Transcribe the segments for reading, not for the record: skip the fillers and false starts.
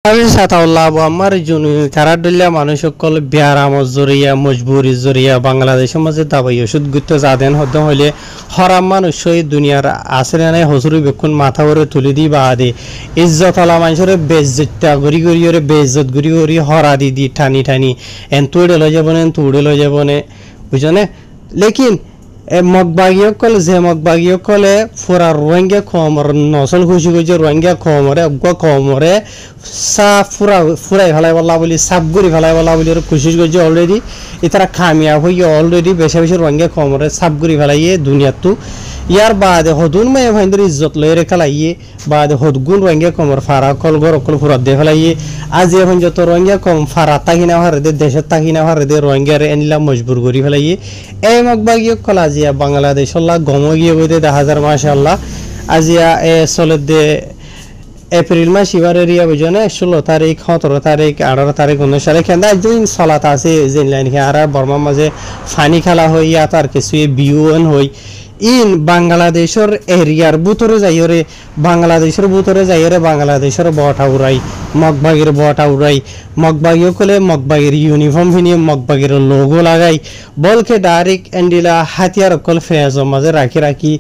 আমি সাতাউল্লাহ আবু আমার জুনি তারা দলিয়া মানুষ সকল বিয়ারামত জরিয়া মজবুরি জরিয়া বাংলাদেশের মাঝে দাবাই ওষুধ গুত্ত যাদেন হদ্দ হইলে হরাম মানুষ দুনিয়ার আসলে নাই হসুরি বেক্ষণ মাথা করে তুলি দি বা দে ইজ্জত আলা মানুষের বেজ্জতটা গড়ি গড়ি ওরে বেজ্জত গড়ি গড়ি হরা দি দি ঠানি ঠানি এন তুড়ে লই যাবনে তুড়ে লই যাবনে বুঝনে লেকিন মগবাগীয় কল যে মগবাগীয় কলে ফুরা রোহিঙ্গা কমর নসল খুশি খুশি রোহিঙ্গা কমরে অজ্ঞা কমরে সাফ ফুরাই ফেলাই বলা বলি সাফ গুড়ি ফেলাই বলা বলি খুশি করছে অলরেডি এতারা খামিয়া হইয়া অলরেডি বেশি বেশি রোহিঙ্গা কমরে সাফ গুড়ি ফেলাইয়ে দুনিয়াতো ইয়ার বাদে হদুন মায়ে ভাইন্দর ইজ্জত লয়ে রেখা লাইয়ে বাদে হদগুন রোহিঙ্গা কমর ফারা কল গর কল ফুরাত দিয়ে ফেলাইয়ে আজ এখন যত রোহিঙ্গা কম ফারা তাকিনা হারে দে দেশের তাকিনা হারে দে রোহিঙ্গারে এনিলা মজবুর করি ফেলাইয়ে এই মগবাগীয় কল আজিয়া বাংলাদেশ আল্লাহ গম গিয়ে বইতে 10,000 মাশাআল্লাহ আজিয়া এ চলে দে এপ্রিল মাস এবার এরিয়া বুঝনে 16 তারিখ 17 তারিখ 18 তারিখ 19 তারিখ কেন জুন সালাত আছে যে লাইন আর বর্মা মাঝে ফানি খেলা হইয়া তার কিছু বিউন হই ইন বাংলাদেশের এরিয়ার ভিতরে যাইরে বাংলাদেশের ভিতরে যাইরে বাংলাদেশের বটা উড়াই মগবাগির বটা উড়াই মগবাগিও কলে মগবাগির ইউনিফর্ম ফিনিয়ে মগবাগির লোগো লাগাই বলকে ডাইরেক্ট এন্ডিলা হাতিয়ার কল ফেজ মাঝে রাখি রাখি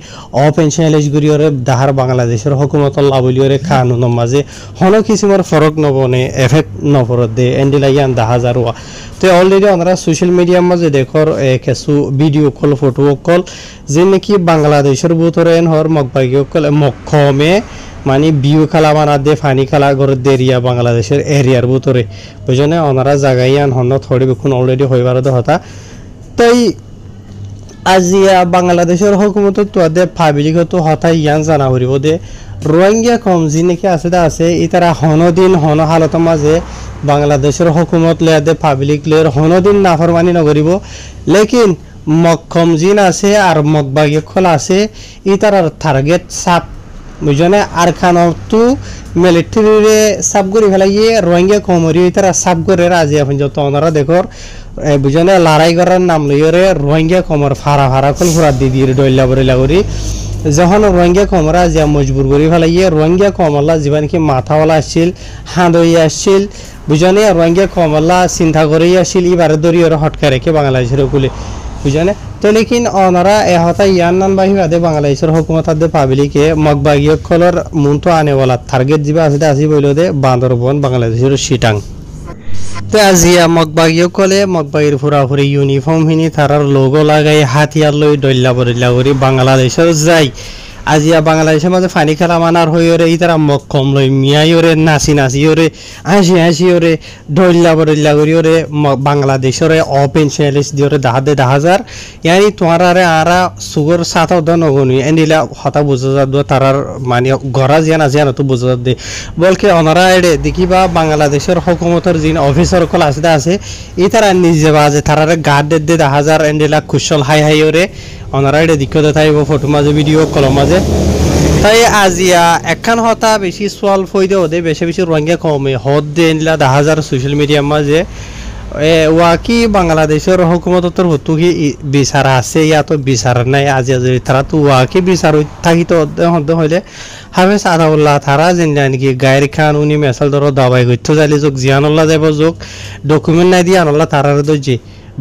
ওপেন চ্যালেঞ্জ করিওরে দাহার বাংলাদেশের হুকুমত লাবলিওরে কানুন মাঝে হন কিসিমর ফরক নবনে এফেক্ট নপরত দে এন্ডিলা ইয়ান 10,000 তো অলরেডি আমরা সোশ্যাল মিডিয়ার মাঝে দেখর কিছু ভিডিও কল ফটো কল যে নাকি বাংলাদেশের ভিতরে হর মগবাগীয় কল মক্ষমে মানে বিউ খেলা বানা দে ফানি খেলা করে দেরিয়া বাংলাদেশের এরিয়ার ভিতরে বুঝনে ওনারা জায়গায় আন হন থোড়ি বেক্ষণ অলরেডি হইবার হতা তাই আজিয়া বাংলাদেশের হুকুমত তো দে ফাবিলিগত হতা ইয়ান জানা হরিব দে রোহিঙ্গা কম যি নাকি আছে ইতারা হনদিন হন হালত মাঝে বাংলাদেশের হুকুমত লে দে পাবলিক লের হনদিন নাফরমানি নগরিব লেকিন মক্ষম জিন আছে আর মগবাগী খোল আছে ইতারার টার্গেট সাপ বুঝনে আর খানতো মিলিটারিরে সাপ করে ফেলাইয়ে রোহিঙ্গা কমরি ইতারা সাপ করে রাজি এখন যত ওনারা দেখর বুঝনে লড়াই করার নাম লইরে রোহিঙ্গা কমর ফারা ফারা কল ফুরা দি দিয়ে ডইলা বরিলা করি যখন রোহিঙ্গা কমরা যা মজবুর করে ফেলাইয়ে রোহিঙ্গা কমলা জীবন কি মাথাওয়ালা আসছিল হাঁদই আসছিল বুঝনে রোহিঙ্গা কমলা চিন্তা করে আসছিল এবারে দড়ি ওরা হটকা রেখে বাংলাদেশের কুলে বুঝনে তো লেকিন ওনারা এহতা ইয়ান নান বাহি বাদে বাংলাদেশের হুকুমত দে পাবলিকে মগবাগীয় কলর মুনতো আনেওয়ালা টার্গেট যিবা আছে আসি বইল দে বান্দরবন বাংলাদেশের শিটাং তো আজিয়া মগবাগীয় কলে মগবাগীর ফুরাফুরি ইউনিফর্ম হিনি তারার লোগো লাগাই হাতিয়ার লই ডল্লা বরিল্লা করি বাংলাদেশের যাই আজিয়া বাংলাদেশের মাঝে ফানি খেলা মানার হইরে ইতারা মক্ষম লই মিয়াইরে নাচি নাচি ওরে হাসি হাসি ওরে ডল্লা বরিল্লা করি ওরে বাংলাদেশের ওপেন চ্যালেঞ্জ দিওরে 10,000 ইয়ানি তোমার আরে আরা সুগর সাথে দ নগনি এন্ডিলা হতা বুঝা যাদ তারার মানে গরা জিয়ানা জিয়ানা তো বুঝা যাদ বলকে ওনারা এডে দেখিবা বাংলাদেশের হুকুমতের জিন অফিসার কল আছে ইতারা নিজে বাজে তারারে গার্ড দে 10,000 এন্ডিলা কুশল হাই হাই ওরে ওনারা এডে দিকতে থাইব ফটো মাঝে ভিডিও কল মাঝে তাই আজিয়া একখান হতা বেশি সোয়াল ফইদে ওদে বেশি বেশি রোহিঙ্গা কমে হদ দে এন্ডিলা 10,000 সোশ্যাল মিডিয়ার মাঝে ওয়াকি বাংলাদেশের হুকুমতর হতো কি বিচার আছে ইয়া তো বিচার নাই আজি আজি তারা তো ওয়াকি বিচার থাকি তো হইলে হাফেজ আদাউল্লাহ তারা যেন নাকি গায়ের খান উনি মেসাল ধরো দাবাই করতে যাইলে যোগ জিয়ানুল্লাহ যাব যোগ ডকুমেন্ট নাই দিয়ে আনুল্লাহ তারার দর্জি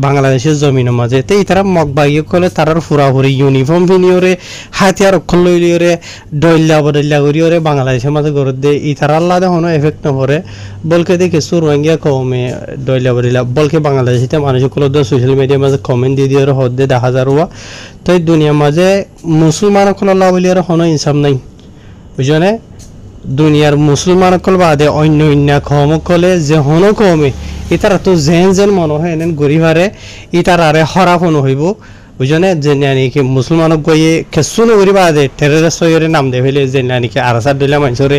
বাংলাদেশের জমিনের মাঝে তো তারা মগবাগী কলে তারার ফুরাফুরি ইউনিফর্ম পিনিওরে হাতিয়ার অক্ষর লইলিওরে ডইল্লা বডল্লা করিওরে বাংলাদেশের মাঝে গড়ে দে তারা আল্লাহ দেখুন এফেক্ট নপরে বলকে দেখে রোহিঙ্গা কমে ডইল্লা বডল্লা বলকে বাংলাদেশিতে মানুষের কল সোশ্যাল মিডিয়ার মাঝে কমেন্ট দিয়ে দিয়ে হদ দে 10,000 তো এই দুনিয়ার মাঝে মুসলমান কল আল্লাহ বলিয়ার হনো ইনসাম নাই বুঝনে দুনিয়ার মুসলমান কল বাদে অন্য অন্য কম কলে যে হনো কমে ইতারা তো যেন মনে হয় এনে গরিবারে ইতার আরে হরাপ হনো হইব বুঝনে যে নাকি মুসলমানক গিয়ে কেসু নগরী বাদে টেররিস্ট হয়ে নাম দে ফেলে যে নাকি আরাসার দিলে মানুষরে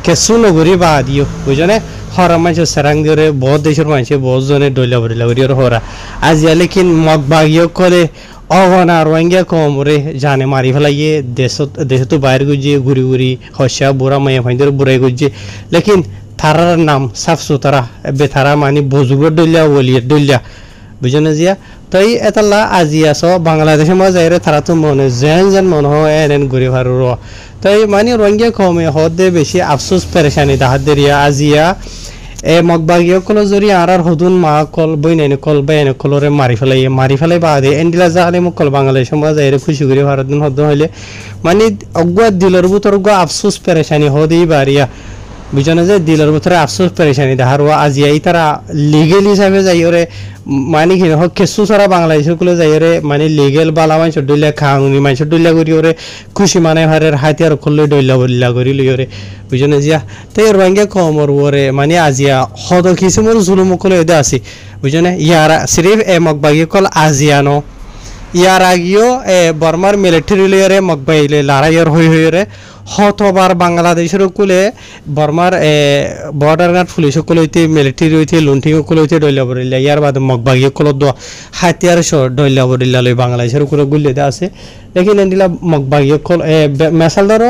কেসু নগরী বা দিও বুঝনে হরা মানুষ সেরাং দিয়ে বহুত দেশের মানুষ বহুত জনে ডইলা বরিলা করি হরা আজিয়া লেকিন মগবাগীয় করে অগনা রোহিঙ্গা কমরে জানে মারি ফেলাইয়ে দেশ তো বাইরে গুজিয়ে ঘুরি ঘুরি হসা বুড়া মাইয়া ফাইদের বুড়াই গুজিয়ে লেকিন থারার নাম সাফ সুতরা বে থারা মানে বজুগর ডলিয়া ওলিয়া ডলিয়া বুঝনে জিয়া তাই এতাল্লা আজি আছো বাংলাদেশের মাঝে যাইরে তারা তো মনে যেন মনে হয় এন ঘুরে ভারু তাই মানে রোহিঙ্গা কমে হদে বেশি আফসোস পেরেশানি দাহাত দেরিয়া আজিয়া এ মগবাগিয় কল জরি আর হদুন মা কল বইনাইনে কল বাইনে কলরে মারি ফেলাই বাদে এন্ডিলা জালে মোক কল বাংলাদেশের মাঝে যাইরে খুশি করে ভারত দিন হদ হইলে মানে অগুয়া দিলর ভিতর অগুয়া আফসোস পেরেশানি হদেই বাড়িয়া বুঝনে যে দিলের ভিতরে আফসোস পেরেশানি দেখার আজি এই তারা লিগেল হিসাবে যাইরে মানে কি হোক কেসু সারা বাংলাদেশের কুলে যাইরে মানে লিগেল বালা মাইছ ডইলা কানুনি মাইছ ডইলা করি ওরে খুশি মানে হারের হাতিয়ার খুললে ডইলা বলিলা করি লইরে বুঝনে জিয়া তাই রোহিঙ্গা কমর ওরে মানে আজিয়া হদ কিসমর জুলুম কলে এদে আছে বুঝনে ইয়ারা সিরিফ এ মগবাগি কল আজিয়ানো ইয়ার আগিও বর্মার মিলিটারি লইরে মগবাইলে লড়াইয়ের হইরে হতবার বাংলাদেশের কুলে বর্মার বর্ডার গার্ড পুলিশ কুলে হইতে মিলিটারি হইতে লুন্টিং কুলে হইতে ডইলা বরিলা ইয়ার বাদে মগবাগি কল দ হাতিয়ার সহ ডইলা বরিলা লই বাংলাদেশের কুলে গুলিতে আছে লেকিন এন্ডিলা মগবাগি কল মেসাল ধরো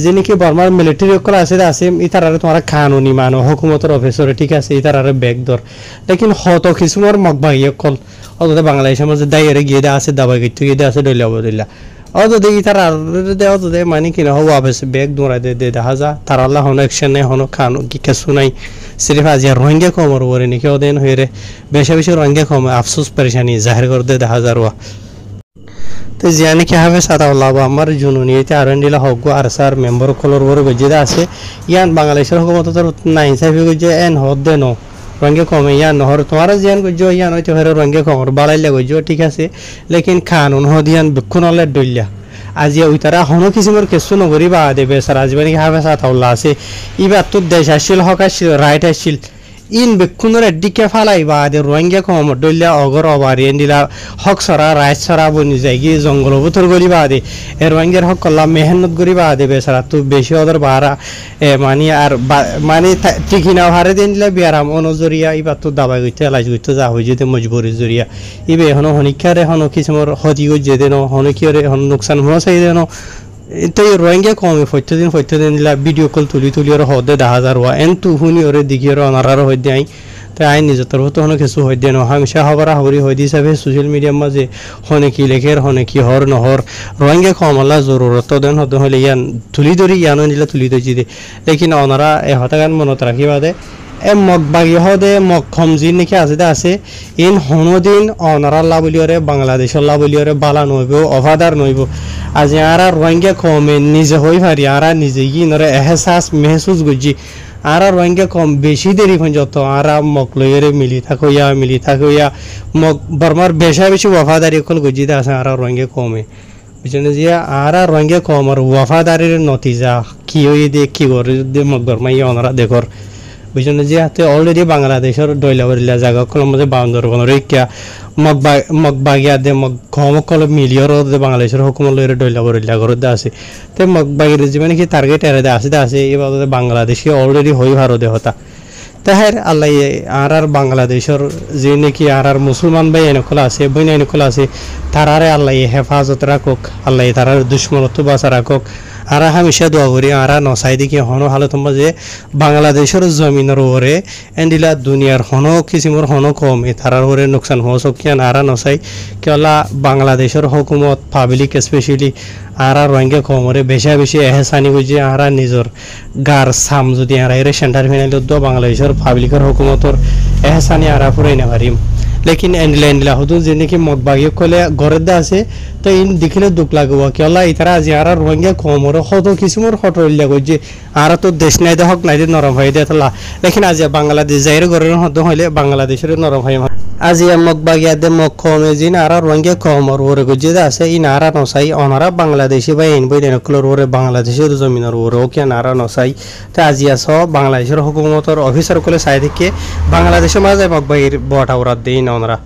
যিনি বর্মার মিলিটারি কল আছে ইতারারে তোমার কানুনি মানো হুকুমতের অফিসরে ঠিক আছে ইতারারে ব্যাগ ধর লেকিন হত কিসমর মগবাগি কল অতটা বাংলাদেশের মধ্যে দাইরে গিয়ে আছে দাবাই গিয়ে গিয়ে আছে ডইলা বরিলা অতদে তারা অতদে মানে কিনা হওয়া অফিস ব্যাগ দৌড়াই দে দেখা যা তার আল্লাহ হনো অ্যাকশন নেই হনো খানো কি কিছু নাই সিরিফ আজি রোহিঙ্গা কমর ওরে নাকি ওদেন হয়ে রে বেশি বেশি রোহিঙ্গা কমে আফসোস পরেশানি জাহির করে দে দেখা যারওয়া তো জিয়ানি কি হবে সাদা আল্লাহ আমার জুনুনিতে আর এন্ডিলা হক আর স্যার মেম্বার কলর ওরে গজিদা আছে ইয়ান বাংলাদেশের হুকুমত তোর না হিসাবে গজে এন হদ দে নো রঙে কমে ইয়ান নহর তোমার জিয়ান গজো ইয়ান হইতে হরে রঙে কমর বাড়াইলে গজো ঠিক আছে লেকিন কানুন হদিয়ান বিক্ষুন হলে ডইলা আজি ওই তারা হনো কিসিমর কেসু নগরী বা দেবে স্যার আজবানি হাবে সাথ আল্লাহ আছে ইবার তোর দেশ আসছিল হক আসছিল রাইট আসছিল ইন বিক্ষুনের এদিকে ফালাই বা দে রোহিঙ্গা কমর ডইলা অগর অবারি এন্ডিলা হক সরা রাইট সরা বনি যায় গিয়ে জঙ্গল ভিতর গলি বা দে এ রোহিঙ্গার হক কল্লা মেহনত করি বা দেবে স্যার তো বেশি ওদের বাড়া মানে আর মানে ঠিকই না হারে দেন দিলা বিয়ারাম অনুজরিয়া ইবার তো দাবাই গইতে লাজ গইতে যা হই যেতে মজবুরি জরিয়া ইবে হনো হনিকারে হনো কিসমর হদি গজে দেন হনো কিরে হনো নুকসান হওয়া চাই দেন তাই রোহিঙ্গা কমে ফত্যদিন দিলা ভিডিও কল তুলি ওর হদে 10,000 হওয়া এন তু শুনি ওরে দিকে ওর অনারার হইতে আই তাই আইন নিজের তরফ হনো কিছু হইতে ন হামেশা হবার হরি হইতে হিসাবে সোশ্যাল মিডিয়ার মাঝে হনে কি লেখের হনে কি হর নহর রোহিঙ্গা কমলা জরুরত দেন হতে হলে ইয়ান তুলি ধরি ইয়ানো নিলা তুলি ধরছি দে লেকিন অনারা এ হতাগান মনত রাখি বাদে এ মগ বাগি হদে মগ খমজি নাকি আছে ইন হনদিন অনারা লাবলিয়রে বাংলাদেশের লাবলিয়রে বালা নইব অভাদার নইব আজ আর রোহিঙ্গা কমে নিজে হই পারি আর নিজে গিয়ে নরে এহসাস মেহসুস গুজি আর রোহিঙ্গা কম বেশি দেরি পর্যন্ত আর মগ লইরে মিলি থাকইয়া মগ বর্মার বেশি ওয়াফাদারি কল গুজিতে আছে আর রোহিঙ্গা কমে বুঝলেন যে আর রোহিঙ্গা কম আর ওয়াফাদারির নতিজা কি হয়ে দে কি করে মগ বর্মা ইয়ে ওনারা দেখর বুঝলেন যে হাতে অলরেডি বাংলাদেশের ডইলা বরিলা জায়গা কলম মধ্যে বান্দরবনের ইকা মগবাগিয়া দে মগ কম কল মিলিয়র বাংলাদেশের হুকুমত লইরে ডইলা বরিলা ঘরতে আছে তে মগবাগির জীবনে কি টার্গেট এরে আছে এবার বাংলাদেশে অলরেডি হই ভারতে হতা তাহের আল্লাহ আর বাংলাদেশের যে নাকি আর মুসলমান ভাই এনেকল আছে বইন এনেকল আছে তারারে আল্লাহ হেফাজত রাখুক আল্লাহ তারার দুশ্মনত্ব বাঁচা রাখুক আর হামেশা দোয়া করি আর নসাই দেখি হনো হালত যে বাংলাদেশের জমিনের ওরে এন্ডিলা দুনিয়ার হনো কিসিমর হনো কমে তারার ওরে নোকসান হওয়া সকিয়ান আর নসাই কেলা বাংলাদেশের হুকুমত পাবলিক স্পেশালি আর রোহিঙ্গা কমরে বেশি এহসানি বুঝে আর নিজের গার সাম যদি আর সেন্টার ফিনাইল বাংলাদেশের পাবলিকের হুকুমতর এহসানি আর ফুরাই না পারিম লেকিন এন্ডিলা হতো যে নাকি মগবাগি কলে ঘরের দা আছে তো ইন দেখিলে দুঃখ লাগবো কেলা ইতারা আজি আর রোহিঙ্গা কমর হত কিসমর হটলিয়া যে আর তো দেশ নাই দে হক নাই দে নরম হয়ে দে তালা লেকিন আজি বাংলাদেশ যাইরে ঘরের হত হইলে বাংলাদেশের নরম হয় আজি মগবাগিয়া দে মগ কমে জিন আর রোহিঙ্গা কমর ওরে গজে আছে ইন আর নসাই অনারা বাংলাদেশি বা ইন বই দেনকলর ওরে বাংলাদেশের জমিনের ওরে ওকে নারা নসাই তো আজি আস বাংলাদেশের হুকুমতর অফিসার কলে চাই থেকে বাংলাদেশের মাঝে মগবাগির বটা ওরা দেই না ওনারা